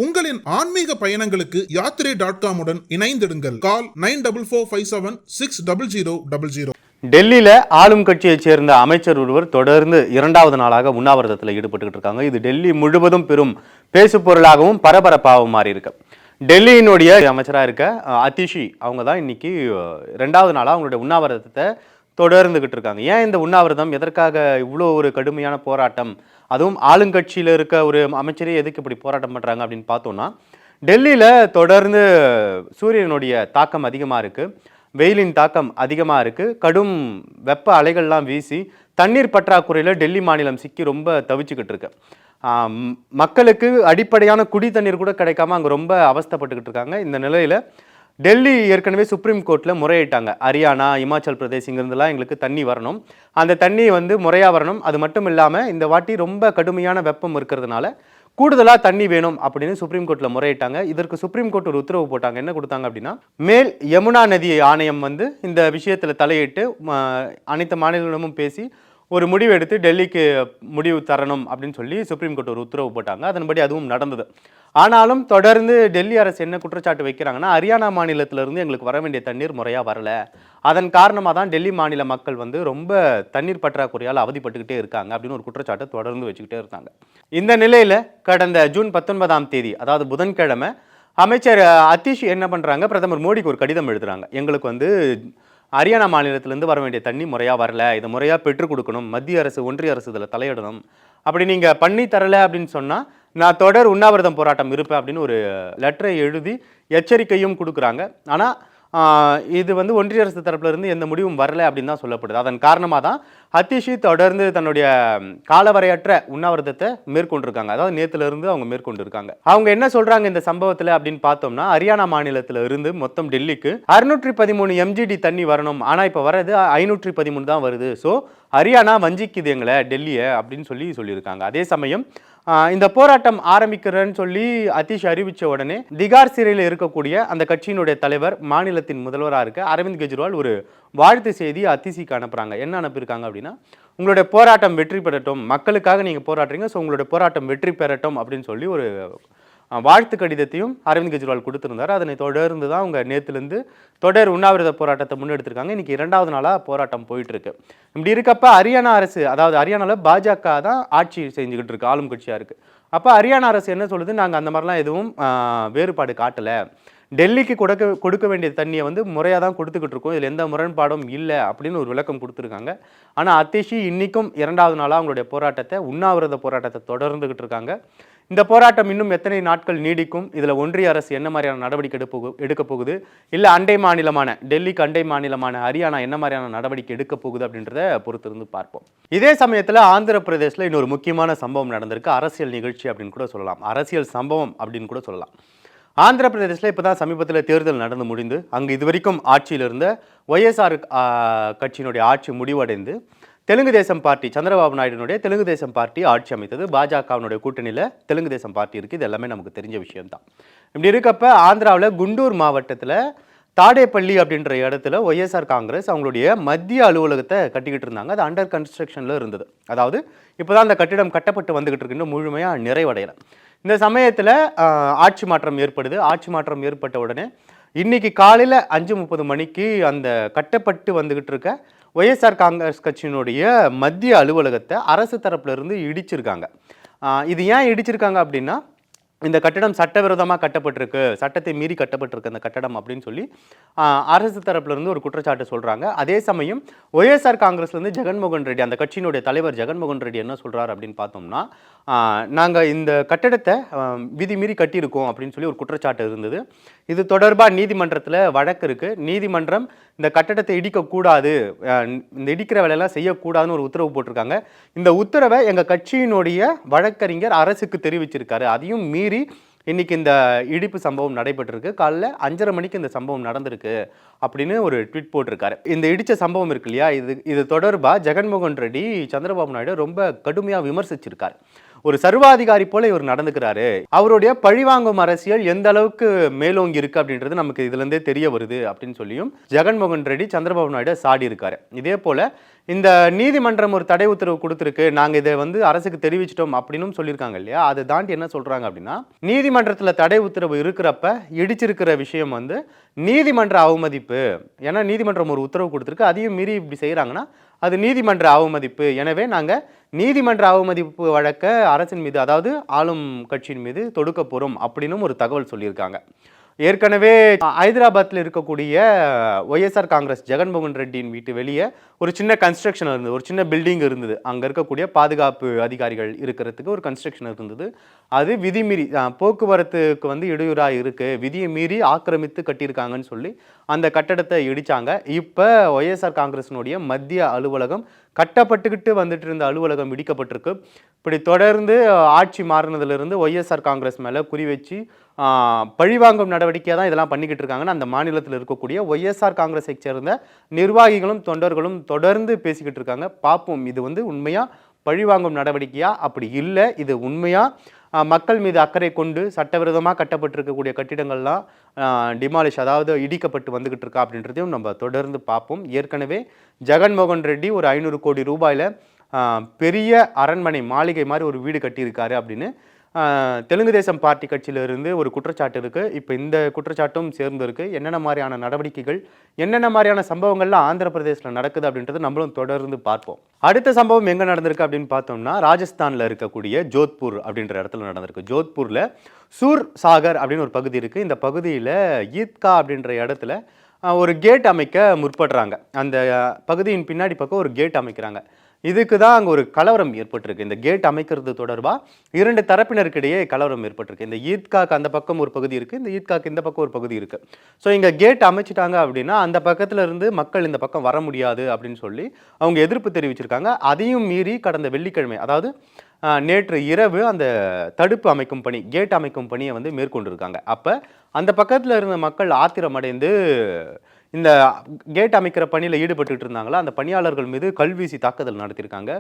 உங்களின் ஆன்மீக பயணங்களுக்கு யாத்திரை.com உடன் இணைந்திடுங்கள். கால் 9447560000. டெல்லியில ஆளும் கட்சியைச் சேர்ந்த அமைச்சர் ஒருவர் தொடர்ந்து 2வது நாளாக உண்ணாவிரதத்தில் ஈடுபட்டு இருக்காங்க. இது டெல்லி முழுவதும் பெரும் பேசு பொருளாகவும் பரபரப்பாகவும் மாறி இருக்கு. டெல்லியினுடைய அமைச்சராக இருக்க அதிஷி அவங்க தான் இன்னைக்கு 2வது நாளாக அவங்களுடைய உண்ணாவிரதத்தை தொடர்ந்துகிட்டு இருக்காங்க. ஏன் இந்த உண்ணாவிரதம், எதற்காக இவ்வளோ ஒரு கடுமையான போராட்டம், அதுவும் ஆளுங்கட்சியில் இருக்க ஒரு அமைச்சரே எதுக்கு இப்படி போராட்டம் பண்ணுறாங்க அப்படின்னு பார்த்தோம்னா, டெல்லியில் தொடர்ந்து சூரியனுடைய தாக்கம் அதிகமாக இருக்குது, வெயிலின் தாக்கம் அதிகமாக இருக்குது, கடும் வெப்ப அலைகள்லாம் வீசி தண்ணீர் பற்றாக்குறையில் டெல்லி மாநிலம் சிக்கி ரொம்ப தவிச்சுக்கிட்டு இருக்கு. மக்களுக்கு அடிப்படையான குடி தண்ணீர் கூட கிடைக்காம அங்கே ரொம்ப அவஸ்தைப்பட்டுக்கிட்டு இருக்காங்க. இந்த நிலையில் டெல்லி ஏற்கனவே சுப்ரீம் கோர்ட்டில் முறையிட்டாங்க. ஹரியானா, இமாச்சல் பிரதேஷ் இங்கிருந்துலாம் எங்களுக்கு தண்ணி வரணும், அந்த தண்ணி முறையாக வரணும். அது மட்டும் இல்லாமல் இந்த வாட்டி ரொம்ப கடுமையான வெப்பம் இருக்கிறதுனால கூடுதலாக தண்ணி வேணும் அப்படின்னு சுப்ரீம் கோர்ட்டில் முறையிட்டாங்க. இதற்கு சுப்ரீம் கோர்ட் ஒரு உத்தரவு போட்டாங்க. என்ன கொடுத்தாங்க அப்படின்னா, மேல் யமுனா நதி ஆணையம் இந்த விஷயத்தில் தலையிட்டு அனைத்து மாநிலங்களும் பேசி ஒரு முடிவு எடுத்து டெல்லிக்கு முடிவு தரணும் அப்படின்னு சொல்லி சுப்ரீம் கோர்ட் ஒரு உத்தரவு போட்டாங்க. அதன்படி அதுவும் நடந்தது. ஆனாலும் தொடர்ந்து டெல்லி அரசு என்ன குற்றச்சாட்டு வைக்கிறாங்கன்னா, ஹரியானா மாநிலத்திலிருந்து எங்களுக்கு வர வேண்டிய தண்ணீர் முறையாக வரல, அதன் காரணமாக தான் டெல்லி மாநில மக்கள் ரொம்ப தண்ணீர் பற்றாக்குறையால் அவதிப்பட்டுக்கிட்டே இருக்காங்க அப்படின்னு ஒரு குற்றச்சாட்டை தொடர்ந்து வச்சுக்கிட்டே இருக்காங்க. இந்த நிலையில் கடந்த ஜூன் 19ஆம் தேதி, அதாவது புதன்கிழமை, அமைச்சர் அதிஷ் என்ன பண்ணுறாங்க, பிரதமர் மோடிக்கு ஒரு கடிதம் எழுதுறாங்க. எங்களுக்கு ஹரியானா மாநிலத்திலேருந்து வர வேண்டிய தண்ணி முறையாக வரல, இதை முறையாக பெற்றுக் கொடுக்கணும், மத்திய அரசு ஒன்றிய அரசு இதில் தலையிடணும், அப்படி நீங்கள் பண்ணி தரலை அப்படின்னு சொன்னால் நான் தொடர் உண்ணாவிரதம் போராட்டம் இருப்பேன் அப்படின்னு ஒரு லெட்டரை எழுதி எச்சரிக்கையும் கொடுக்குறாங்க. ஆனால் இது ஒன்றிய அரசு தரப்பிலிருந்து எந்த முடிவும் வரலை அப்படின்னு தான் சொல்லப்படுது. அதன் காரணமாக தான் அதிஷி தொடர்ந்து தன்னுடைய காலவரையற்ற உண்ணாவிரதத்தை மேற்கொண்டிருக்காங்க. அதாவது நேற்றுலேருந்து அவங்க மேற்கொண்டிருக்காங்க. அவங்க என்ன சொல்கிறாங்க இந்த சம்பவத்தில் அப்படின்னு பார்த்தோம்னா, ஹரியானா மாநிலத்தில் இருந்து மொத்தம் டெல்லிக்கு 613 MGD தண்ணி வரணும், ஆனால் இப்போ வர்றது 513 தான் வருது. ஸோ ஹரியானா வஞ்சிக்குது எங்களை, டெல்லியை அப்படின்னு சொல்லியிருக்காங்க. அதே சமயம் இந்த போராட்டம் ஆரம்பிக்கிறேன்னு சொல்லி அதிஷ் அறிவித்த உடனே திகார் சிறையில் இருக்கக்கூடிய அந்த கட்சியினுடைய தலைவர், மாநிலத்தின் முதல்வராக இருக்க அரவிந்த் கெஜ்ரிவால் ஒரு வாழ்த்து செய்தி அதிஷிக்கு அனுப்புகிறாங்க. என்ன அனுப்பியிருக்காங்க அப்படின்னா, உங்களுடைய போராட்டம் வெற்றி பெறட்டும், மக்களுக்காக நீங்கள் போராடுறீங்க, ஸோ உங்களுடைய போராட்டம் வெற்றி பெறட்டும் அப்படின்னு சொல்லி ஒரு வாழ்த்து கடிதத்தையும் அரவிந்த் கெஜ்ரிவால் கொடுத்திருந்தார். அதனை தொடர்ந்து தான் அவங்க நேற்றுலேருந்து தொடர் உண்ணாவிரத போராட்டத்தை முன்னெடுத்திருக்காங்க. இன்னைக்கு 2வது நாளாக போராட்டம் போயிட்டு இருக்கு. இப்படி இருக்கப்ப ஹரியானா அரசு, அதாவது ஹரியானாவில் பாஜக தான் ஆட்சி செஞ்சுக்கிட்டு இருக்கு, ஆளும் கட்சியாக இருக்கு. அப்போ ஹரியானா அரசு என்ன சொல்லுது, நாங்கள் அந்த மாதிரிலாம் எதுவும் வேறுபாடு காட்டலை, டெல்லிக்கு கொடுக்க வேண்டிய தண்ணியை முறையாக தான் கொடுத்துக்கிட்டு இருக்கோம், இதில் எந்த முரண்பாடும் இல்லை அப்படின்னு ஒரு விளக்கம் கொடுத்துருக்காங்க. ஆனால் அதிஷி இன்னைக்கும் 2வது நாளாக அவங்களுடைய போராட்டத்தை, உண்ணாவிரத போராட்டத்தை தொடர்ந்துகிட்டு இருக்காங்க. இந்த போராட்டம் இன்னும் எத்தனை நாட்கள் நீடிக்கும், இதில் ஒன்றிய அரசு என்ன மாதிரியான நடவடிக்கை எடுக்க போகுது, இல்லை அண்டை மாநிலமான டெல்லிக்கு அண்டை மாநிலமான ஹரியானா என்ன மாதிரியான நடவடிக்கை எடுக்க போகுது அப்படின்றத பொறுத்திருந்து பார்ப்போம். இதே சமயத்தில் ஆந்திர பிரதேசில் இன்னொரு முக்கியமான சம்பவம் நடந்திருக்கு. அரசியல் நிகழ்ச்சி அப்படின்னு கூட சொல்லலாம், அரசியல் சம்பவம் அப்படின்னு கூட சொல்லலாம். ஆந்திர பிரதேசில் இப்போ தான் சமீபத்தில் தேர்தல் நடந்து முடிந்து அங்கே இதுவரைக்கும் ஆட்சியில் இருந்த ஒய்எஸ்ஆர் கட்சியினுடைய ஆட்சி முடிவடைந்து தெலுங்கு தேசம் பார்ட்டி, சந்திரபாபு நாயுடுனுடைய தெலுங்கு தேசம் பார்ட்டி ஆட்சி அமைத்தது. பாஜகவினுடைய கூட்டணியில் தெலுங்கு தேசம் பார்ட்டி இருக்குது. இது எல்லாமே நமக்கு தெரிஞ்ச விஷயம்தான். இப்படி இருக்கப்ப ஆந்திராவில் குண்டூர் மாவட்டத்தில் தாடேப்பள்ளி அப்படின்ற இடத்துல ஒய்எஸ்ஆர் காங்கிரஸ் அவங்களுடைய மத்திய அலுவலகத்தை கட்டிக்கிட்டு இருந்தாங்க. அது அண்டர் கன்ஸ்ட்ரக்ஷனில் இருந்தது. அதாவது இப்போ தான் அந்த கட்டிடம் கட்டப்பட்டு வந்துகிட்டு இருக்குன்னு முழுமையாக நிறைவடையலை. இந்த சமயத்தில் ஆட்சி மாற்றம் ஏற்படுது. ஆட்சி மாற்றம் ஏற்பட்ட உடனே இன்னைக்கு காலையில் 5:30 மணிக்கு அந்த கட்டப்பட்டு வந்துகிட்டு இருக்க ஒய்எஸ்ஆர் காங்கிரஸ் கட்சியினுடைய மத்திய அலுவலகத்தை அரசு தரப்புல இருந்து இடிச்சிருக்காங்க. இது ஏன் இடிச்சிருக்காங்க அப்படின்னா, இந்த கட்டடம் சட்டவிரோதமாக கட்டப்பட்டிருக்கு, சட்டத்தை மீறி கட்டப்பட்டிருக்கு அந்த கட்டடம் அப்படின்னு சொல்லி அரசு தரப்புலேருந்து ஒரு குற்றச்சாட்டு சொல்கிறாங்க. அதே சமயம் ஒய்எஸ்ஆர் காங்கிரஸ்லேருந்து ஜெகன்மோகன் ரெட்டி, அந்த கட்சியினுடைய தலைவர் ஜெகன்மோகன் ரெட்டி என்ன சொல்கிறார் அப்படின்னு பார்த்தோம்னா, நாங்கள் இந்த கட்டடத்தை விதிமீறி கட்டியிருக்கோம் அப்படின்னு சொல்லி ஒரு குற்றச்சாட்டு இருந்தது. இது தொடர்பாக நீதிமன்றத்தில் வழக்கு இருக்குது. நீதிமன்றம் இந்த கட்டடத்தை இடிக்கக்கூடாது, இந்த இடிக்கிற வேலையெல்லாம் செய்யக்கூடாதுன்னு ஒரு உத்தரவு போட்டிருக்காங்க. இந்த உத்தரவை எங்கள் கட்சியினுடைய வழக்கறிஞர் அரசுக்கு தெரிவிச்சிருக்காரு. அதையும் மீறி இன்னைக்கு இந்த இடிப்பு சம்பவம் நடைபெற்றிருக்கு. காலைல 5:30 மணிக்கு இந்த சம்பவம் நடந்திருக்கு அப்படின்னு ஒரு ட்வீட் போட்டிருக்காரு. இந்த இடிச்ச சம்பவம் இருக்கு இல்லையா, இது தொடர்பாக ஜெகன்மோகன் ரெட்டி சந்திரபாபு நாயுடு ரொம்ப கடுமையாக விமர்சிச்சிருக்காரு. ஒரு சர்வாதிகாரி போல இவர் நடந்துக்கிறாரு, அவருடைய பழிவாங்கும் அரசியல் எந்த அளவுக்கு மேலோங்கி இருக்கு அப்படின்றது நமக்கு இதுல இருந்தே தெரிய வருது அப்படின்னு சொல்லியும் ஜெகன்மோகன் ரெட்டி சந்திரபாபு நாயுடு சாடி இருக்காரு. இதே போல இந்த நீதிமன்றம் ஒரு தடை உத்தரவு கொடுத்துருக்கு, நாங்கள் இதை வந்து அரசுக்கு தெரிவிச்சிட்டோம் அப்படின்னு சொல்லியிருக்காங்க இல்லையா? அதை தாண்டி என்ன சொல்றாங்க அப்படின்னா, நீதிமன்றத்தில் தடை உத்தரவு இருக்கிறப்ப இடிச்சிருக்கிற விஷயம் வந்து நீதிமன்ற அவமதிப்பு. ஏன்னா நீதிமன்றம் ஒரு உத்தரவு கொடுத்துருக்கு, அதையும் மீறி இப்படி செய்கிறாங்கன்னா அது நீதிமன்ற அவமதிப்பு. எனவே நாங்கள் நீதிமன்ற அவமதிப்பு வழக்க அரசின் மீது, அதாவது ஆளும் கட்சியின் மீது தொடுக்க போகிறோம் அப்படின்னு ஒரு தகவல் சொல்லியிருக்காங்க. ஏற்கனவே ஹைதராபாத்தில் இருக்கக்கூடிய ஒய்எஸ்ஆர் காங்கிரஸ் ஜெகன்மோகன் ரெட்டியின் வீட்டு வெளியே ஒரு சின்ன கன்ஸ்ட்ரக்ஷன் இருந்தது, ஒரு சின்ன பில்டிங் இருந்தது. அங்கே இருக்கக்கூடிய பாதுகாப்பு அதிகாரிகள் இருக்கிறதுக்கு ஒரு கன்ஸ்ட்ரக்ஷன் இருந்தது. அது விதிமீறி போக்குவரத்துக்கு வந்து இடையூறாக இருக்குது, விதியை மீறி ஆக்கிரமித்து கட்டியிருக்காங்கன்னு சொல்லி அந்த கட்டடத்தை இடித்தாங்க. இப்போ ஒய்எஸ்ஆர் காங்கிரஸினுடைய மத்திய அலுவலகம் கட்டப்பட்டுக்கிட்டு வந்துட்டு இருந்த அலுவலகம் இடிக்கப்பட்டிருக்கு. இப்படி தொடர்ந்து ஆட்சி மாறினதுலேருந்து ஒய்எஸ்ஆர் காங்கிரஸ் மேலே குறி வச்சு பழிவாங்கும் நடவடிக்கையாக தான் இதெல்லாம் பண்ணிக்கிட்டு இருக்காங்கன்னு அந்த மாநிலத்தில் இருக்கக்கூடிய ஒய்எஸ்ஆர் காங்கிரஸை சேர்ந்த நிர்வாகிகளும் தொண்டர்களும் தொடர்ந்து பேசிக்கிட்டு இருக்காங்க. பார்ப்போம், இது வந்து உண்மையாக பழிவாங்கும் நடவடிக்கையா? அப்படி இல்லை, இது உண்மையாக மக்கள் மீது அக்கறை கொண்டு சட்டவிரோதமாக கட்டப்பட்டிருக்கக்கூடிய கட்டிடங்கள்லாம் டிமாலிஷ், அதாவது இடிக்கப்பட்டு வந்துகிட்டு இருக்கா அப்படின்றதையும் நம்ம தொடர்ந்து பார்ப்போம். ஏற்கனவே ஜெகன்மோகன் ரெட்டி ஒரு 500 கோடி ரூபாயில் பெரிய அரண்மனை மாளிகை மாதிரி ஒரு வீடு கட்டியிருக்காரு அப்படின்னு தெலுங்கு தேசம் பார்ட்டி கட்சியிலிருந்து ஒரு குற்றச்சாட்டு இருக்குது. இப்போ இந்த குற்றச்சாட்டும் சேர்ந்து இருக்குது. என்னென்ன மாதிரியான நடவடிக்கைகள், என்னென்ன மாதிரியான சம்பவங்கள்லாம் ஆந்திர பிரதேசில் நடக்குது அப்படின்றது நம்மளும் தொடர்ந்து பார்ப்போம். அடுத்த சம்பவம் எங்கே நடந்திருக்கு அப்படின்னு பார்த்தோம்னா, ராஜஸ்தானில் இருக்கக்கூடிய ஜோத்பூர் அப்படின்ற இடத்துல நடந்திருக்கு. ஜோத்பூரில் சூர் சாகர் அப்படின்னு ஒரு பகுதி இருக்குது. இந்த பகுதியில் ஈத்கா அப்படின்ற இடத்துல ஒரு கேட் அமைக்க முற்படுறாங்க. அந்த பகுதியின் பின்னாடி பக்கம் ஒரு கேட் அமைக்கிறாங்க. இதுக்கு தான் அங்கே ஒரு கலவரம் ஏற்பட்டிருக்கு. இந்த கேட் அமைக்கிறது தொடர்பாக 2 தரப்பினருக்கிடையே கலவரம் ஏற்பட்டிருக்கு. இந்த ஈத்காக்கு அந்த பக்கம் ஒரு பகுதி இருக்குது, இந்த ஈத்காக்கு இந்த பக்கம் ஒரு பகுதி இருக்குது. ஸோ இங்கே கேட் அமைச்சிட்டாங்க அப்படின்னா அந்த பக்கத்தில் இருந்து மக்கள் இந்த பக்கம் வர முடியாது அப்படின்னு சொல்லி அவங்க எதிர்ப்பு தெரிவிச்சிருக்காங்க. அதையும் மீறி கடந்த வெள்ளிக்கிழமை, அதாவது நேற்று இரவு அந்த தடுப்பு அமைக்கும் பணி, கேட் அமைக்கும் பணியை வந்து மேற்கொண்டிருக்காங்க. அப்போ அந்த பக்கத்தில் இருந்த மக்கள் ஆத்திரமடைந்து இந்த கேட் அமைக்கிற பணியில் ஈடுபட்டு இருந்தாங்களா, அந்த பணியாளர்கள் மீது கல்வீசி தாக்குதல் நடத்தியிருக்காங்க.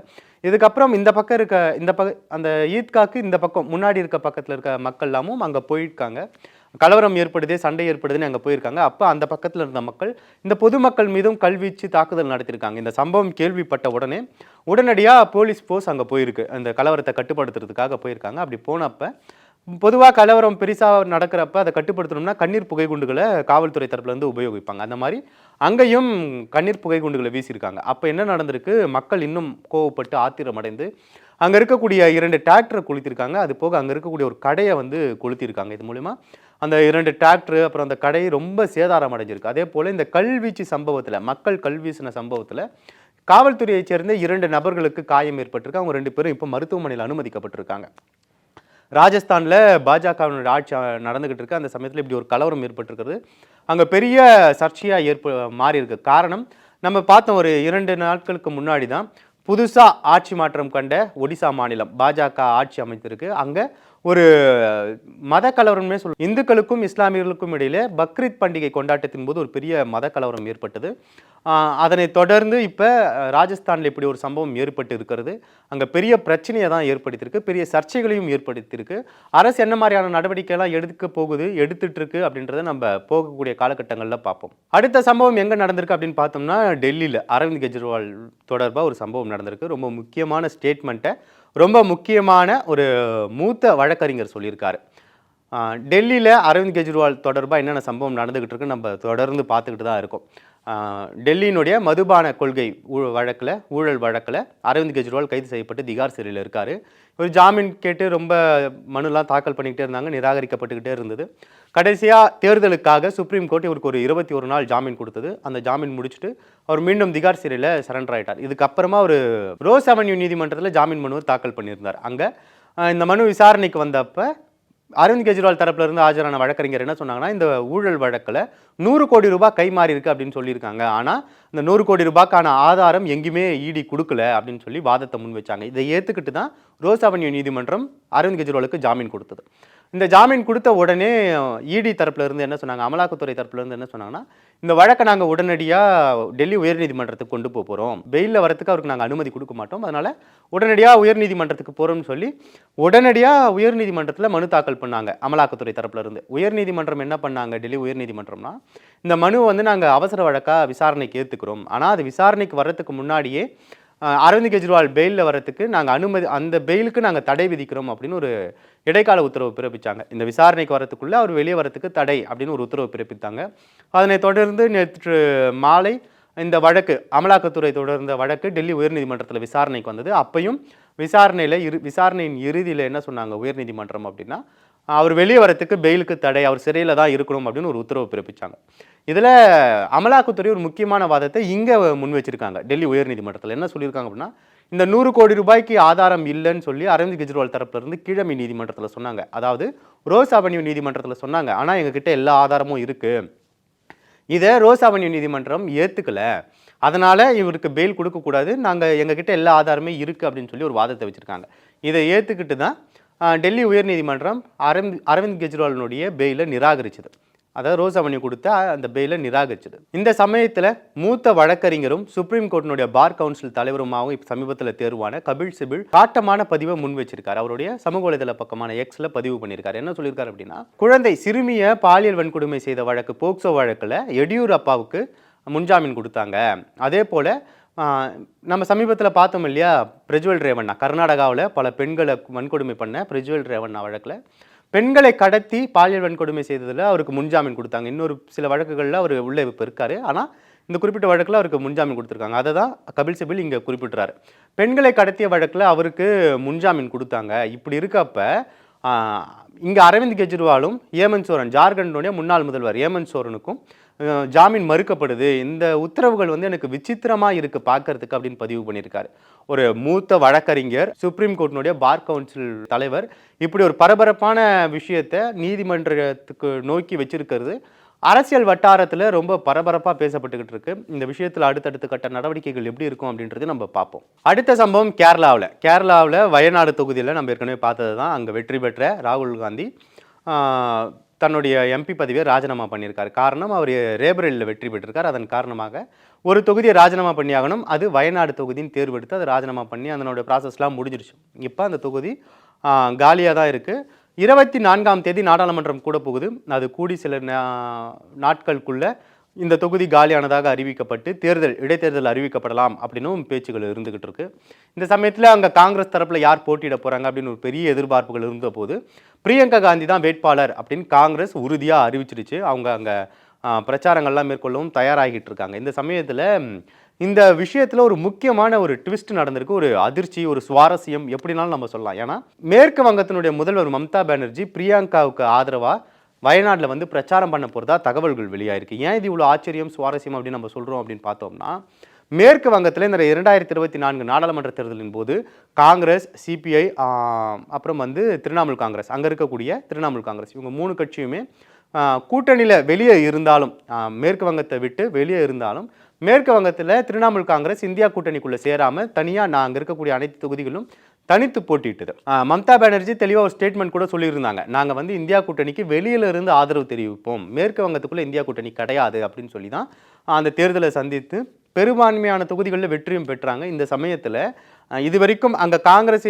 இதுக்கப்புறம் இந்த பக்கம் இருக்க அந்த ஈத்காக்கு இந்த பக்கம் முன்னாடி இருக்க பக்கத்தில் இருக்க மக்கள் எல்லாமும் அங்கே போயிருக்காங்க. கலவரம் ஏற்படுது, சண்டை ஏற்படுதுன்னு அங்கே போயிருக்காங்க. அப்போ அந்த பக்கத்தில் இருந்த மக்கள் இந்த பொதுமக்கள் மீதும் கல்வீச்சு தாக்குதல் நடத்தியிருக்காங்க. இந்த சம்பவம் கேள்விப்பட்ட உடனடியாக போலீஸ் ஃபோர்ஸ் அங்கே போயிருக்கு, அந்த கலவரத்தை கட்டுப்படுத்துறதுக்காக போயிருக்காங்க. அப்படி போனப்போ பொதுவாக கலவரம் பெருசாக நடக்கிறப்ப அதை கட்டுப்படுத்தணும்னா கண்ணீர் புகை குண்டுகளை காவல்துறை தரப்புலேருந்து உபயோகிப்பாங்க. அந்த மாதிரி அங்கேயும் கண்ணீர் புகை குண்டுகளை வீசியிருக்காங்க. அப்போ என்ன நடந்திருக்கு, மக்கள் இன்னும் கோவப்பட்டு ஆத்திரமடைந்து அங்கே இருக்கக்கூடிய 2 டிராக்டரை கொளுத்திருக்காங்க. அது போக அங்கே இருக்கக்கூடிய ஒரு கடையை வந்து கொளுத்திருக்காங்க. இது மூலிமா அந்த 2 டிராக்டர் அப்புறம் அந்த கடை ரொம்ப சேதாரம் அடைஞ்சிருக்கு. அதே போல் இந்த கல்வீச்சு சம்பவத்தில், மக்கள் கல்வீசின சம்பவத்தில் காவல்துறையைச் சேர்ந்த 2 நபர்களுக்கு காயம் ஏற்பட்டிருக்கு. அவங்க 2 பேரும் இப்போ மருத்துவமனையில் அனுமதிக்கப்பட்டிருக்காங்க. ராஜஸ்தானில் பாஜகவினுடைய ஆட்சி நடந்துகிட்டு இருக்கு. அந்த சமயத்தில் இப்படி ஒரு கலவரம் ஏற்பட்டிருக்கிறது அங்கே பெரிய சர்ச்சையாக மாறி இருக்கு. காரணம், நம்ம பார்த்தோம், ஒரு 2 நாட்களுக்கு முன்னாடி தான் புதுசாக ஆட்சி மாற்றம் கண்ட ஒடிசா மாநிலம் பாஜக ஆட்சி அமைத்திருக்கு. அங்கே ஒரு மத கலவரமே இந்துக்களுக்கும் இஸ்லாமியர்களுக்கும் இடையிலே பக்ரீத் பண்டிகை கொண்டாட்டத்தின் போது ஒரு பெரிய மத கலவரம் ஏற்பட்டது. அதனை தொடர்ந்து இப்போ ராஜஸ்தானில் இப்படி ஒரு சம்பவம் ஏற்பட்டு இருக்கிறது. அங்கே பெரிய பிரச்சனையை தான் ஏற்படுத்தியிருக்கு, பெரிய சர்ச்சைகளையும் ஏற்படுத்தியிருக்கு. அரசு என்ன மாதிரியான நடவடிக்கைலாம் எடுத்துட்டு இருக்கு அப்படின்றத நம்ம போகக்கூடிய காலகட்டங்களில் பார்ப்போம். அடுத்த சம்பவம் எங்கே நடந்திருக்கு அப்படின்னு பார்த்தோம்னா, டெல்லியில் அரவிந்த் கெஜ்ரிவால் தொடர்பாக ஒரு சம்பவம் நடந்திருக்கு. ரொம்ப முக்கியமான ஸ்டேட்மெண்ட்டை ரொம்ப முக்கியமான ஒரு மூத்த வழக்கறிஞர் சொல்லியிருக்காரு. டெல்லியில் அரவிந்த் கெஜ்ரிவால் தொடர்பாக என்னென்ன சம்பவம் நடந்துகிட்டு இருக்கு நம்ம தொடர்ந்து பார்த்துக்கிட்டு தான் இருக்கோம். டெல்லியினுடைய மதுபான கொள்கை ஊழல் வழக்கில் அரவிந்த் கெஜ்ரிவால் கைது செய்யப்பட்டு திகார் சிறையில் இருக்கார். ஒரு ஜாமீன் கேட்டு ரொம்ப மனுலாம் தாக்கல் பண்ணிக்கிட்டே இருந்தாங்க, நிராகரிக்கப்பட்டுக்கிட்டே இருந்தது. கடைசியாக தேர்தலுக்காக சுப்ரீம் கோர்ட் இவருக்கு ஒரு 21 நாள் ஜாமீன் கொடுத்தது. அந்த ஜாமீன் முடிச்சுட்டு அவர் மீண்டும் திகார் சிறையில் சரண்டர் ஆகிட்டார். இதுக்கப்புறமா ஒரு ரோஸ் அவென்யூ நீதிமன்றத்தில் ஜாமீன் மனு தாக்கல் பண்ணியிருந்தார். அங்கே இந்த மனு விசாரணைக்கு வந்தப்போ அரவிந்த் கெஜ்ரிவால் தரப்புல இருந்து ஆஜரான வழக்கறிஞர் என்ன சொன்னாங்கன்னா, இந்த ஊழல் வழக்கில் 100 கோடி ரூபாய் கைமாறி இருக்கு அப்படின்னு சொல்லியிருக்காங்க. ஆனால் இந்த 100 கோடி ரூபாய்க்கான ஆதாரம் எங்கேயுமே இடி கொடுக்கல அப்படின்னு சொல்லி வாதத்தை முன் வச்சாங்க. இதை ஏற்றுக்கிட்டு தான் ரோஸ் அவென்யூ நீதிமன்றம் அரவிந்த் கெஜ்ரிவாலுக்கு ஜாமீன் கொடுத்தது. இந்த ஜாமீன் கொடுத்த உடனே இடி தரப்புல இருந்து என்ன சொன்னாங்க, அமலாக்கத்துறை தரப்புல இருந்து என்ன சொன்னாங்கன்னா, இந்த வழக்கை நாங்கள் உடனடியாக டெல்லி உயர்நீதிமன்றத்துக்கு கொண்டு போகிறோம், பெயிலில் வரத்துக்கு அவருக்கு நாங்கள் அனுமதி கொடுக்க மாட்டோம், அதனால் உடனடியாக உயர்நீதிமன்றத்துக்கு போகிறோம்னு சொல்லி உடனடியாக உயர்நீதிமன்றத்தில் மனு தாக்கல் பண்ணாங்க அமலாக்கத்துறை தரப்புல இருந்து. உயர்நீதிமன்றம் என்ன பண்ணாங்க, டெல்லி உயர்நீதிமன்றம்னா, இந்த மனுவை வந்து நாங்கள் அவசர வழக்காக விசாரணைக்கு ஏற்றுக்கிறோம், ஆனால் அது விசாரணைக்கு வர்றதுக்கு முன்னாடியே அரவிந்த் கெஜ்ரிவால் பெயிலில் வரத்துக்கு நாங்கள் அனுமதி, அந்த பெயிலுக்கு நாங்கள் தடை விதிக்கிறோம் அப்படின்னு ஒரு இடைக்கால உத்தரவு பிறப்பித்தாங்க. இந்த விசாரணைக்கு வரத்துக்குள்ளே அவர் வெளியே வரத்துக்கு தடை அப்படின்னு ஒரு உத்தரவு பிறப்பித்தாங்க. அதனை தொடர்ந்து நேற்று மாலை இந்த வழக்கு, அமலாக்கத்துறை தொடர்ந்த வழக்கு டெல்லி உயர்நீதிமன்றத்தில் விசாரணைக்கு வந்தது. அப்பையும் விசாரணையின் இறுதியில் என்ன சொன்னாங்க உயர்நீதிமன்றம் அப்படின்னா, அவர் வெளியே வரத்துக்கு பெயிலுக்கு தடை, அவர் சிறையில் தான் இருக்கணும் அப்படின்னு ஒரு உத்தரவு பிறப்பித்தாங்க. இதில் அமலாக்கத்துறை ஒரு முக்கியமான வாதத்தை இங்கே முன் வச்சிருக்காங்க. டெல்லி உயர்நீதிமன்றத்தில் என்ன சொல்லியிருக்காங்க அப்படின்னா, இந்த 100 கோடி ரூபாய்க்கு ஆதாரம் இல்லைன்னு சொல்லி அரவிந்த் கெஜ்ரிவால் தரப்புல இருந்து கீழமை நீதிமன்றத்தில் சொன்னாங்க, அதாவது ரோஸ் அவென்யூ நீதிமன்றத்தில் சொன்னாங்க. ஆனால் எங்ககிட்ட எல்லா ஆதாரமும் இருக்குது, இதை ரோஸ் அவென்யூ நீதிமன்றம் ஏற்றுக்கல, அதனால் இவருக்கு பெயில் கொடுக்கக்கூடாது, நாங்கள் எங்ககிட்ட எல்லா ஆதாரமே இருக்குது அப்படின்னு சொல்லி ஒரு வாதத்தை வச்சுருக்காங்க. இதை ஏற்றுக்கிட்டு தான் டெல்லி உயர்நீதிமன்றம் அரவிந்த் கெஜ்ரிவாலினுடைய பெயிலை நிராகரிச்சது. அதாவது ரோஸ் அவென்யூ கொடுத்த அந்த பெயிலை நிராகரிச்சது. இந்த சமயத்தில் மூத்த வழக்கறிஞரும் சுப்ரீம் கோர்ட்டினுடைய பார் கவுன்சில் தலைவருமாகவும் இப்போ சமீபத்தில் தேர்வான கபில் சிபில் காட்டமான பதிவை முன் வச்சிருக்காரு. அவருடைய சமூக வலைதள பக்கமான எக்ஸில் பதிவு பண்ணியிருக்காரு. என்ன சொல்லியிருக்காரு அப்படின்னா, குழந்தை சிறுமியை பாலியல் வன்கொடுமை செய்த வழக்கு போக்சோ வழக்கில் எடியூரப்பாவுக்கு முன்ஜாமீன் கொடுத்தாங்க. அதே போல் நம்ம சமீபத்தில் பார்த்தோம் இல்லையா, பிரஜ்வல் ரேவண்ணா, கர்நாடகாவில் பல பெண்களை வன்கொடுமை பண்ண பிரஜ்வல் ரேவண்ணா வழக்கில் பெண்களை கடத்தி பாலியல் வன்கொடுமை செய்ததில் அவருக்கு முன்ஜாமீன் கொடுத்தாங்க. இன்னொரு சில வழக்குகளில் அவர் உள்ளே இப்போ இருக்காரு, ஆனால் இந்த குறிப்பிட்ட வழக்கில் அவருக்கு முன்ஜாமீன் கொடுத்துருக்காங்க. அதை தான் கபில் சிபில் இங்கே குறிப்பிட்றாரு. பெண்களை கடத்திய வழக்கில் அவருக்கு முன்ஜாமீன் கொடுத்தாங்க. இப்படி இருக்கப்ப இங்கே அரவிந்த் கெஜ்ரிவாலும் ஹேமந்த் சோரன், ஜார்க்கண்டுடைய முன்னாள் முதல்வர் ஹேமந்த் சோரனுக்கும் ஜாமீன் மறுக்கப்படுது. இந்த உத்தரவுகள் வந்து எனக்கு விசித்திரமாக இருக்குது பார்க்கறதுக்கு அப்படின்னு பதிவு பண்ணியிருக்காரு. ஒரு மூத்த வழக்கறிஞர், சுப்ரீம் கோர்ட்டினுடைய பார் கவுன்சில் தலைவர் இப்படி ஒரு பரபரப்பான விஷயத்தை நீதிமன்றத்துக்கு நோக்கி வச்சிருக்கிறது அரசியல் வட்டாரத்தில் ரொம்ப பரபரப்பாக பேசப்பட்டுக்கிட்டு இருக்கு. இந்த விஷயத்தில் அடுத்தடுத்த கட்ட நடவடிக்கைகள் எப்படி இருக்கும் அப்படின்றது நம்ம பார்ப்போம். அடுத்த சம்பவம் கேரளாவில் வயநாடு தொகுதியில் நம்ம ஏற்கனவே பார்த்தது தான். அங்கே வெற்றி பெற்ற ராகுல் காந்தி தன்னுடைய எம்பி பதவியை ராஜினாமா பண்ணியிருக்காரு. காரணம், அவர் ரேபரேலியில் வெற்றி பெற்றிருக்கார். அதன் காரணமாக ஒரு தொகுதியை ராஜினாமா பண்ணி ஆகணும். அது வயநாடு தொகுதியின் தேர்வெடுத்து அதை ராஜினாமா பண்ணி அதனோட ப்ராசஸ்லாம் முடிஞ்சிருச்சு. இப்போ அந்த தொகுதி காலியாக தான் இருக்குது. 24ஆம் தேதி நாடாளுமன்றம் கூட போகுது. அது கூடி சில நாட்களுக்குள்ள இந்த தொகுதி காலியானதாக அறிவிக்கப்பட்டு இடைத்தேர்தல் அறிவிக்கப்படலாம் அப்படின்னும் பேச்சுகள் இருந்துகிட்டு இருக்கு. இந்த சமயத்தில் அங்கே காங்கிரஸ் தரப்பில் யார் போட்டியிட போகிறாங்க அப்படின்னு ஒரு பெரிய எதிர்பார்ப்புகள் இருந்த போது பிரியங்கா காந்தி தான் வேட்பாளர் அப்படின்னு காங்கிரஸ் உறுதியாக அறிவிச்சிருச்சு. அவங்க அங்கே பிரச்சாரங்கள்லாம் மேற்கொள்ளவும் தயாராகிட்டு இருக்காங்க. இந்த சமயத்தில் இந்த விஷயத்தில் ஒரு முக்கியமான ஒரு ட்விஸ்ட் நடந்திருக்கு, ஒரு அதிர்ச்சி, ஒரு சுவாரஸ்யம் எப்படினாலும் நம்ம சொல்லலாம். ஏன்னா மேற்கு வங்கத்தினுடைய முதல்வர் மம்தா பானர்ஜி பிரியங்காவுக்கு ஆதரவாக வயநாட்டில் வந்து பிரச்சாரம் பண்ண போகிறதா தகவல்கள் வெளியாயிருக்கு. ஏன் இது இவ்வளோ ஆச்சரியம் சுவாரஸ்யம் அப்படின்னு நம்ம சொல்கிறோம் அப்படின்னு பார்த்தோம்னா, மேற்கு வங்கத்தில் இந்த 2024 நாடாளுமன்ற தேர்தலின் போது காங்கிரஸ், சிபிஐ, அப்புறம் வந்து திரிணாமுல் காங்கிரஸ், அங்கே இருக்கக்கூடிய திரிணாமுல் காங்கிரஸ், இவங்க 3 கட்சியுமே கூட்டணியில் வெளியே இருந்தாலும், மேற்கு வங்கத்தை விட்டு வெளியே இருந்தாலும், மேற்கு வங்கத்தில் திரிணாமுல் காங்கிரஸ் இந்தியா கூட்டணிக்குள்ளே சேராமல் தனியாக நான் அங்கே இருக்கக்கூடிய அனைத்து தொகுதிகளும் தனித்து போட்டியிட்டது. மம்தா பானர்ஜி தெளிவாக ஒரு ஸ்டேட்மெண்ட் கூட சொல்லியிருந்தாங்க, நாங்கள் வந்து இந்தியா கூட்டணிக்கு வெளியில இருந்து ஆதரவு தெரிவிப்போம், மேற்கு வங்கத்துக்குள்ளே இந்தியா கூட்டணி கிடையாது அப்படின்னு சொல்லி தான் அந்த தேர்தலை சந்தித்து பெரும்பான்மையான தொகுதிகளில் வெற்றியும் பெற்றாங்க. இந்த சமயத்தில் இது வரைக்கும் அங்கே காங்கிரஸை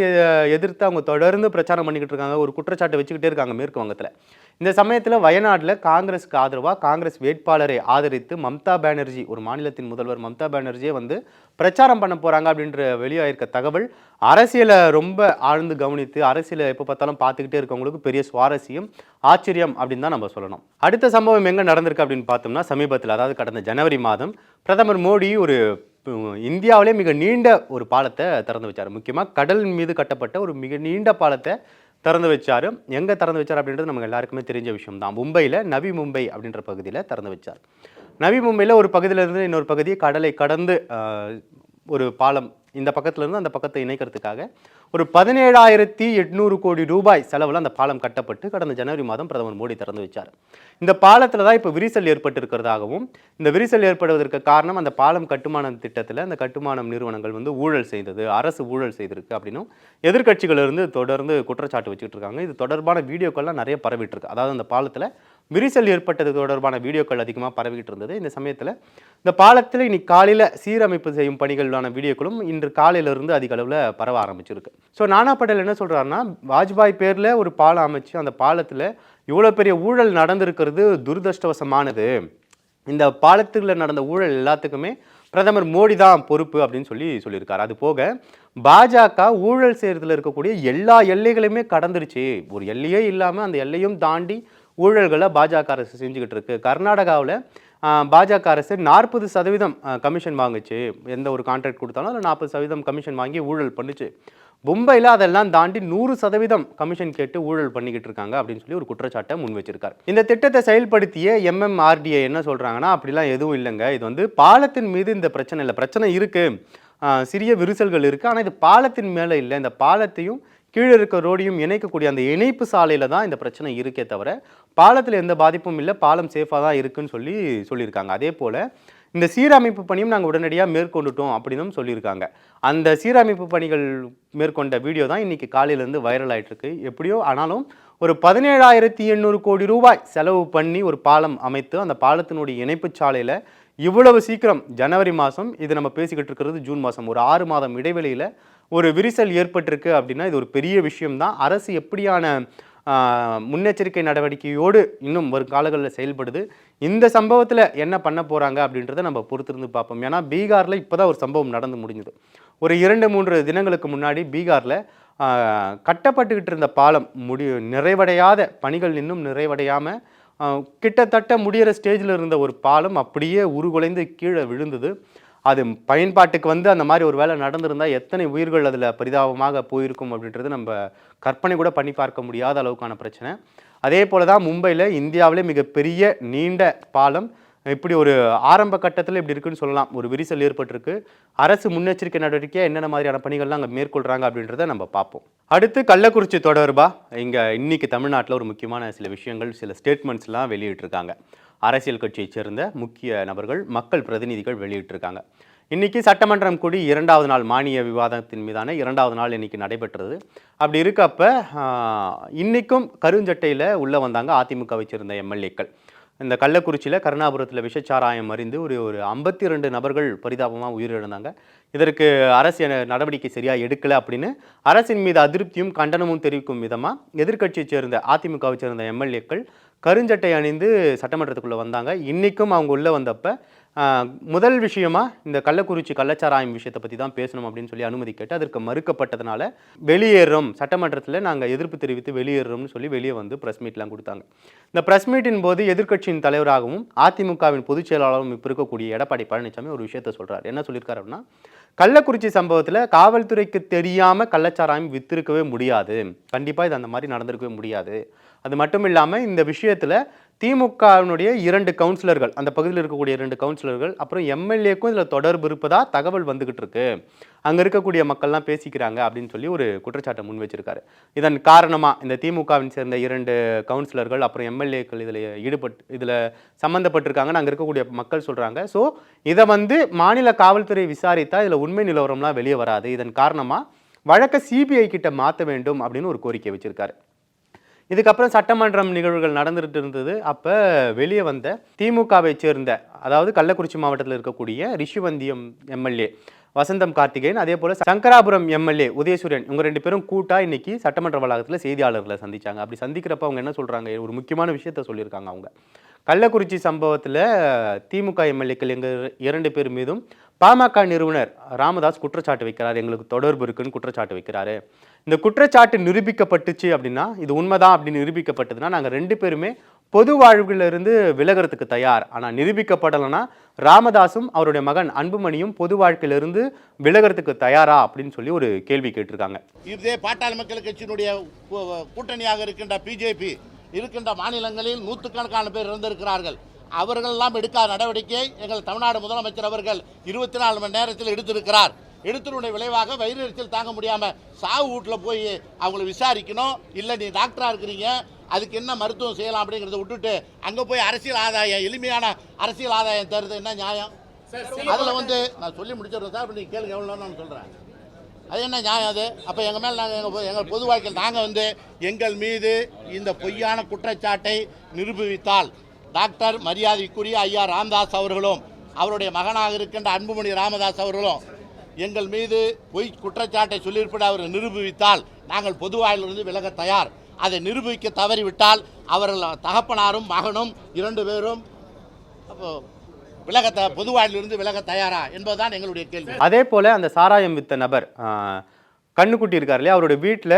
எதிர்த்து அவங்க தொடர்ந்து பிரச்சாரம் பண்ணிக்கிட்டு இருக்காங்க, ஒரு குற்றச்சாட்டை வச்சுக்கிட்டே இருக்காங்க மேற்கு வங்கத்தில். இந்த சமயத்தில் வயநாட்டில் காங்கிரஸுக்கு ஆதரவாக காங்கிரஸ் வேட்பாளரை ஆதரித்து மம்தா பானர்ஜி, ஒரு மாநிலத்தின் முதல்வர் மம்தா பானர்ஜியை வந்து பிரச்சாரம் பண்ண போகிறாங்க அப்படின்ற வெளியாயிருக்க தகவல் அரசியலை ரொம்ப ஆழ்ந்து கவனித்து அரசியலை எப்போ பார்த்தாலும் பார்த்துக்கிட்டே இருக்கவங்களுக்கு பெரிய சுவாரஸ்யம், ஆச்சரியம் அப்படின்னு தான் நம்ம சொல்லணும். அடுத்த சம்பவம் எங்கே நடந்திருக்கு அப்படின்னு பார்த்தோம்னா, சமீபத்தில், அதாவது கடந்த ஜனவரி மாதம் பிரதமர் மோடி ஒரு இந்தியாவிலே மிக நீண்ட ஒரு பாலத்தை திறந்து வச்சார். முக்கியமாக கடல் மீது கட்டப்பட்ட ஒரு மிக நீண்ட பாலத்தை திறந்து வச்சார். எங்கே திறந்து வச்சார் அப்படின்றது நமக்கு எல்லாருக்குமே தெரிஞ்ச விஷயம் தான். மும்பையில் நவி மும்பை அப்படின்ற பகுதியில் திறந்து வச்சார். நவி மும்பையில் ஒரு பகுதியிலிருந்து இன்னொரு பகுதியை கடலை கடந்து ஒரு பாலம் இந்த பக்கத்துல இருந்து அந்த பக்கத்தை இணைக்கிறதுக்காக ஒரு 17,800 கோடி ரூபாய் செலவில் அந்த பாலம் கட்டப்பட்டு கடந்த ஜனவரி மாதம் பிரதமர் மோடி திறந்து வச்சார். இந்த பாலத்தில் தான் இப்போ விரிசல் ஏற்பட்டிருக்கிறதாகவும், இந்த விரிசல் ஏற்படுவதற்கு காரணம் அந்த பாலம் கட்டுமான திட்டத்தில் அந்த கட்டுமானம் நிறுவனங்கள் ஊழல் செய்தது, அரசு ஊழல் செய்திருக்கு அப்படின்னும் எதிர்க்கட்சிகளிலிருந்து தொடர்ந்து குற்றச்சாட்டு வச்சுட்டு இருக்காங்க. இது தொடர்பான வீடியோக்கள்லாம் நிறைய பரவிட்டு இருக்கு. அதாவது அந்த பாலத்தில் விரிசல் ஏற்பட்டது தொடர்பான வீடியோக்கள் அதிகமாக பரவிட்டு இருந்தது. இந்த சமயத்தில் இந்த பாலத்தில் இன்னைக்கு காலையில் சீரமைப்பு செய்யும் பணிகளான வீடியோக்களும் இன்று காலையிலிருந்து அதிக அளவில் பரவ ஆரம்பிச்சிருக்கு. ஸோ நானா பட்டேல் என்ன சொல்கிறாருன்னா, வாஜ்பாய் பேரில் ஒரு பாலம் அமைச்சு அந்த பாலத்தில் இவ்வளோ பெரிய ஊழல் நடந்திருக்கிறது துரதிர்ஷ்டவசமானது. இந்த பாலத்தில் நடந்த ஊழல் எல்லாத்துக்குமே பிரதமர் மோடி தான் பொறுப்பு அப்படின்னு சொல்லியிருக்காரு. அது போக பாஜக ஊழல் செய்யறதுல இருக்கக்கூடிய எல்லா எல்லைகளையுமே கடந்துருச்சு. ஒரு எல்லையே இல்லாமல் அந்த எல்லையும் தாண்டி ஊழல்களை பாஜக அரசு செஞ்சுக்கிட்டு இருக்கு. கர்நாடகாவில் பாஜக அரசு 40% கமிஷன் வாங்குச்சு. எந்த ஒரு கான்ட்ராக்ட் கொடுத்தாலும் அதில் 40% கமிஷன் வாங்கி ஊழல் பண்ணுச்சு. மும்பையில் அதெல்லாம் தாண்டி 100% கமிஷன் கேட்டு ஊழல் பண்ணிக்கிட்டு இருக்காங்க அப்படின்னு சொல்லி ஒரு குற்றச்சாட்டை முன் வச்சிருக்காரு. இந்த திட்டத்தை செயல்படுத்திய MMRDA என்ன சொல்றாங்கன்னா, அப்படிலாம் எதுவும் இல்லைங்க, இது பாலத்தின் மீது இந்த பிரச்சனை இல்லை, பிரச்சனை இருக்கு, சிறிய விரிசல்கள் இருக்கு, ஆனால் இது பாலத்தின் மேலே இல்லை, இந்த பாலத்தையும் கீழே இருக்க ரோடையும் இணைக்கக்கூடிய அந்த இணைப்பு சாலையில தான் இந்த பிரச்சனை இருக்கே தவிர பாலத்தில் எந்த பாதிப்பும் இல்லை, பாலம் சேஃபாக தான் இருக்குன்னு சொல்லியிருக்காங்க. அதே போல் இந்த சீரமைப்பு பணியும் நாங்கள் உடனடியாக மேற்கொண்டுட்டோம் அப்படின்னு சொல்லியிருக்காங்க. அந்த சீரமைப்பு பணிகள் மேற்கொண்ட வீடியோ தான் இன்னைக்கு காலையிலேருந்து வைரல் ஆகிட்டு இருக்கு. எப்படியோ ஆனாலும் ஒரு 17,800 கோடி ரூபாய் செலவு பண்ணி ஒரு பாலம் அமைத்து அந்த பாலத்தினுடைய இணைப்பு சாலையில் இவ்வளவு சீக்கிரம் ஜனவரி மாதம், இது நம்ம பேசிக்கிட்டு இருக்கிறது ஜூன் மாதம், ஒரு 6 மாதம் இடைவெளியில் ஒரு விரிசல் ஏற்பட்டிருக்கு அப்படின்னா இது ஒரு பெரிய விஷயம்தான். அரசு எப்படியான முன்னெச்சரிக்கை நடவடிக்கையோடு இன்னும் வரும் காலங்களில் செயல்படுது, இந்த சம்பவத்தில் என்ன பண்ண போகிறாங்க அப்படின்றத நம்ம பொறுத்திருந்து பார்ப்போம். ஏன்னா பீகாரில் இப்போ தான் ஒரு சம்பவம் நடந்து முடிஞ்சுது. ஒரு 2-3 தினங்களுக்கு முன்னாடி பீகாரில் கட்டப்பட்டுக்கிட்டு இருந்த பாலம் நிறைவடையாத பணிகள் இன்னும் நிறைவடையாமல் கிட்டத்தட்ட முடிகிற ஸ்டேஜில் இருந்த ஒரு பாலம் அப்படியே உருகுலைந்து கீழே விழுந்தது. அது பயன்பாட்டுக்கு அந்த மாதிரி ஒரு வேலை நடந்திருந்தால் எத்தனை உயிர்கள் அதில் பரிதாபமாக போயிருக்கும் அப்படின்றது நம்ம கற்பனை கூட பண்ணி பார்க்க முடியாத அளவுக்கான பிரச்சனை. அதே போல் தான் மும்பையில் இந்தியாவிலே மிகப்பெரிய நீண்ட பாலம் இப்படி ஒரு ஆரம்ப கட்டத்தில் இப்படி இருக்குன்னு சொல்லலாம், ஒரு விரிசல் ஏற்பட்டிருக்கு. அரசு முன்னெச்சரிக்கை நடவடிக்கையாக என்னென்ன மாதிரியான பணிகள்லாம் அங்கே மேற்கொள்கிறாங்க அப்படின்றத நம்ம பார்ப்போம். அடுத்து கள்ளக்குறிச்சி தொடர்பாக இன்னைக்கு தமிழ்நாட்டில் ஒரு முக்கியமான சில விஷயங்கள், சில ஸ்டேட்மெண்ட்ஸ்லாம் வெளியிட்டிருக்காங்க. அரசியல் கட்சியைச் சேர்ந்த முக்கிய நபர்கள், மக்கள் பிரதிநிதிகள் வெளியிட்டிருக்காங்க. இன்னைக்கு சட்டமன்றம் கூடி 2வது நாள் மானிய விவாதத்தின் மீதான 2வது நாள் இன்னைக்கு நடைபெற்றது. அப்படி இருக்கப்ப இன்னைக்கும் கருஞ்சட்டையில் உள்ளே வந்தாங்க அதிமுகவை சேர்ந்த எம்எல்ஏக்கள். இந்த கள்ளக்குறிச்சியில் கருணாபுரத்தில் விஷச்சாராயம் அறிந்து ஒரு 52 நபர்கள் பரிதாபமாக உயிரிழந்தாங்க. இதற்கு அரசு நடவடிக்கை சரியாக எடுக்கலை அப்படின்னு அரசின் மீது அதிருப்தியும் கண்டனமும் தெரிவிக்கும் விதமாக எதிர்க்கட்சியை சேர்ந்த அதிமுகவை சேர்ந்த எம்எல்ஏக்கள் கருஞ்சட்டை அணிந்து சட்டமன்றத்துக்குள்ளே வந்தாங்க. இன்றைக்கும் அவங்க உள்ளே வந்தப்போ முதல் விஷயமா இந்த கள்ளக்குறிச்சி கள்ளச்சாராயம் விஷயத்தை பற்றி தான் பேசணும் அப்படின்னு சொல்லி அனுமதி கேட்டு அதற்கு மறுக்கப்பட்டதுனால வெளியேறும், சட்டமன்றத்தில் நாங்கள் எதிர்ப்பு தெரிவித்து வெளியேறோம்னு சொல்லி வெளியே வந்து ப்ரெஸ் மீட்லாம் கொடுத்தாங்க. இந்த ப்ரெஸ் மீட்டின் போது எதிர்க்கட்சியின் தலைவராகவும் அதிமுகவின் பொதுச் செயலாளரும் இப்போ இருக்கக்கூடிய எடப்பாடி பழனிசாமி ஒரு விஷயத்த சொல்கிறார். என்ன சொல்லியிருக்காரு அப்படின்னா, கள்ளக்குறிச்சி சம்பவத்தில் காவல்துறைக்கு தெரியாமல் கள்ளச்சாராயம் வித்திருக்கவே முடியாது, கண்டிப்பாக இது அந்த மாதிரி நடந்திருக்கவே முடியாது. அது மட்டும் இல்லாமல் இந்த விஷயத்தில் திமுகவினுடைய 2 கவுன்சிலர்கள், அந்த பகுதியில் இருக்கக்கூடிய 2 கவுன்சிலர்கள், அப்புறம் எம்எல்ஏக்கும் இதில் தொடர்பு இருப்பதா தகவல் வந்துகிட்டு இருக்கு, அங்கே இருக்கக்கூடிய மக்கள்லாம் பேசிக்கிறாங்க அப்படின்னு சொல்லி ஒரு குற்றச்சாட்டை முன் வச்சிருக்காரு. இதன் காரணமாக இந்த திமுகவின் சேர்ந்த 2 கவுன்சிலர்கள் அப்புறம் எம்எல்ஏக்கள் இதில் சம்மந்தப்பட்டிருக்காங்கன்னு அங்கே இருக்கக்கூடிய மக்கள் சொல்கிறாங்க. ஸோ இதை மாநில காவல்துறை விசாரித்தா இதில் உண்மை நிலவரம்லாம் வெளியே வராது, இதன் காரணமாக வழக்கை சிபிஐ கிட்ட மாற்ற வேண்டும் அப்படின்னு ஒரு கோரிக்கை வச்சிருக்காரு. இதுக்கப்புறம் சட்டமன்றம் நிகழ்வுகள் நடந்துட்டு இருந்தது. அப்போ வெளியே வந்த திமுகவை சேர்ந்த, அதாவது கள்ளக்குறிச்சி மாவட்டத்தில் இருக்கக்கூடிய ரிஷிவந்தியம் எம்எல்ஏ வசந்தம் கார்த்திகேயன், அதே போல் சங்கராபுரம் எம்எல்ஏ உதயசூரியன், இவங்க 2 பேரும் கூட்டாக இன்னைக்கு சட்டமன்ற வளாகத்தில் செய்தியாளர்களை சந்திச்சாங்க. அப்படி சந்திக்கிறப்ப அவங்க என்ன சொல்கிறாங்க, ஒரு முக்கியமான விஷயத்த சொல்லியிருக்காங்க. அவங்க கள்ளக்குறிச்சி சம்பவத்தில் திமுக எம்எல்ஏக்கள் எங்கள் 2 பேர் மீதும் பாமக நிறுவனர் ராமதாஸ் குற்றச்சாட்டு வைக்கிறார், எங்களுக்கு தொடர்பு இருக்குன்னு குற்றச்சாட்டு வைக்கிறாரு. இந்த குற்றச்சாட்டு நிரூபிக்கப்பட்டுச்சு அப்படின்னா, இது உண்மைதான் அப்படின்னு நிரூபிக்கப்பட்டதுன்னா நாங்கள் 2 பேருமே பொது வாழ்விலிருந்து விலகிறதுக்கு தயார். ஆனால் நிரூபிக்கப்படலைன்னா ராமதாஸும் அவருடைய மகன் அன்புமணியும் பொது வாழ்க்கையிலிருந்து விலகிறதுக்கு தயாரா அப்படின்னு சொல்லி ஒரு கேள்வி கேட்டிருக்காங்க. இதே பாட்டாளி மக்கள் கட்சியினுடைய கூட்டணியாக இருக்கின்ற பிஜேபி இருக்கின்ற மாநிலங்களில் நூற்றுக்கணக்கான பேர் இருந்திருக்கிறார்கள். அவர்கள் எல்லாம் எடுக்காத நடவடிக்கை எங்கள் தமிழ்நாடு முதலமைச்சர் அவர்கள் 24 மணி நேரத்தில் எடுத்திருக்கிறார். எடுத்தனுடைய விளைவாக வயிறு எரிச்சல் தாங்க முடியாம சாவு வீட்டில் போய் அவங்கள விசாரிக்கணும். இல்லை நீ டாக்டரா இருக்கிறீங்க, அதுக்கு என்ன மருத்துவம் செய்யலாம் அப்படிங்கிறத விட்டுட்டு அங்கே போய் அரசியல் ஆதாயம், எளிமையான அரசியல் ஆதாயம் தருது என்ன நியாயம்? அதில் வந்து நான் சொல்லி முடிச்சிடுறேன் சார். அப்படி நீங்கள் கேளுங்க, எவ்வளோ நான் சொல்கிறேன். அது என்ன நியாயம் அது? அப்போ எங்கள் மேலே நாங்கள் எங்கள் பொது வாழ்க்கையில் நாங்கள் வந்து எங்கள் மீது இந்த பொய்யான குற்றச்சாட்டை நிரூபித்தால் டாக்டர் மரியாதைக்குரிய ஐயா ராமதாஸ் அவர்களும் அவருடைய மகனாக இருக்கின்ற அன்புமணி ராமதாஸ் அவர்களும் எங்கள் மீது பொய் குற்றச்சாட்டை சொல்லியிருப்பதை அவர் நிரூபித்தால் நாங்கள் பொது வாழ்விலிருந்து விலக தயார். அதை நிரூபிக்க தவறிவிட்டால் அவர்கள் தகப்பனாரும் மகனும் 2 பேரும் பொது வாழ்விலிருந்து விலக தயாரா என்பதுதான் எங்களுடைய கேள்வி. அதே போல அந்த சாராயம் வித்த நபர் கண்ணுக்குட்டி இருக்கார் இல்லையா, அவருடைய வீட்டில்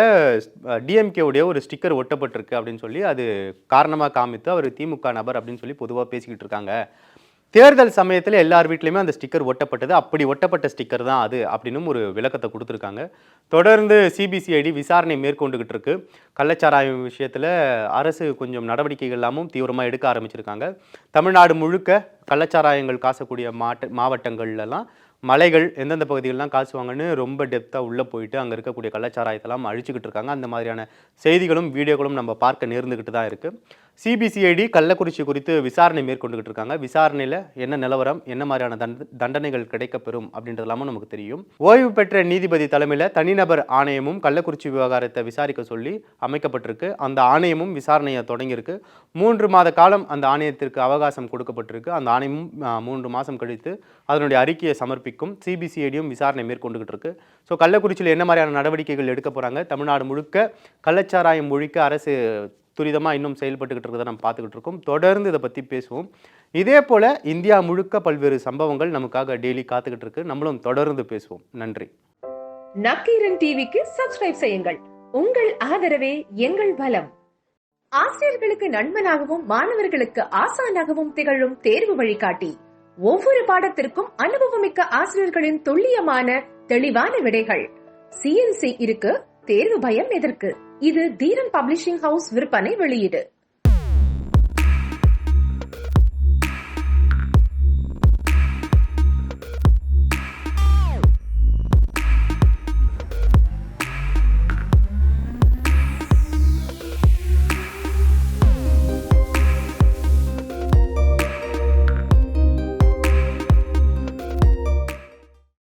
டிஎம்கேவுடைய ஒரு ஸ்டிக்கர் ஒட்டப்பட்டிருக்கு அப்படின்னு சொல்லி அது காரணமாக காமித்து அவர் திமுக நபர் அப்படின்னு சொல்லி பொதுவாக பேசிக்கிட்டு இருக்காங்க. தேர்தல் சமயத்தில் எல்லார் வீட்லையுமே அந்த ஸ்டிக்கர் ஒட்டப்பட்டது, அப்படி ஒட்டப்பட்ட ஸ்டிக்கர் தான் அது அப்படின்னு ஒரு விளக்கத்தை கொடுத்துருக்காங்க. தொடர்ந்து சிபிசிஐடி விசாரணை மேற்கொண்டுகிட்டு இருக்கு. கள்ளச்சாராயம் விஷயத்தில் அரசு கொஞ்சம் நடவடிக்கைகள் எல்லாமும் தீவிரமாக எடுக்க ஆரம்பிச்சிருக்காங்க. தமிழ்நாடு முழுக்க கள்ளச்சாராயங்கள் காசக்கூடிய மாவட்டங்கள்லாம் மலைகள் எந்தெந்த பகுதிகளெலாம் காசுவாங்கன்னு ரொம்ப டெப்த்தாக உள்ளே போயிட்டு அங்கே இருக்கக்கூடிய கள்ளச்சாராயத்தெல்லாம் அழிச்சிக்கிட்டு இருக்காங்க. அந்த மாதிரியான செய்திகளும் வீடியோக்களும் நம்ம பார்க்க நேர்ந்துக்கிட்டு தான் இருக்குது. சிபிசிஐடி கள்ளக்குறிச்சி குறித்து விசாரணை மேற்கொண்டுகிட்டு இருக்காங்க. விசாரணையில் என்ன நிலவரம், என்ன மாதிரியான தண்டனைகள் கிடைக்கப்பெறும் அப்படின்றதெல்லாமும் நமக்கு தெரியும். ஓய்வு பெற்ற நீதிபதி தலைமையில் தனிநபர் ஆணையமும் கள்ளக்குறிச்சி விவகாரத்தை விசாரிக்க சொல்லி அமைக்கப்பட்டிருக்கு. அந்த ஆணையமும் விசாரணையை தொடங்கியிருக்கு. 3 மாத காலம் அந்த ஆணையத்திற்கு அவகாசம் கொடுக்கப்பட்டிருக்கு. அந்த ஆணையமும் 3 மாதம் கழித்து அதனுடைய அறிக்கையை சமர்ப்பிக்கும். சிபிசிஐடியும் விசாரணை மேற்கொண்டுகிட்டு இருக்கு. ஸோ கள்ளக்குறிச்சியில் என்ன மாதிரியான நடவடிக்கைகள் எடுக்க போகிறாங்க, தமிழ்நாடு முழுக்க கள்ளச்சாராயம் ஒழிக்க அரசு துரிதமாக இன்னும் செயல்பட்டுக்கிட்டு இருக்கிறத நம்ம பார்த்துக்கிட்டு இருக்கோம். தொடர்ந்து இதை பற்றி பேசுவோம். இதே போல் இந்தியா முழுக்க பல்வேறு சம்பவங்கள் நமக்காக டெய்லி காத்துக்கிட்டு இருக்கு. நம்மளும் தொடர்ந்து பேசுவோம். நன்றி. நக்கீரன் டிவிக்கு சப்ஸ்கிரைப் செய்யுங்கள். உங்கள் ஆதரவே எங்கள் பலம். ஆசிரியர்களுக்கு நண்பனாகவும் மாணவர்களுக்கு ஆசானாகவும் திகழும் தேர்வு வழிகாட்டி. ஒவ்வொரு பாடத்திற்கும் அனுபவமிக்க ஆசிரியர்களின் துல்லியமான தெளிவான விடைகள். CNC இருக்கு, தேர்வு பயம் எதற்கு? இது தீரன் பப்ளிஷிங் ஹவுஸ் விற்பனை வெளியீடு.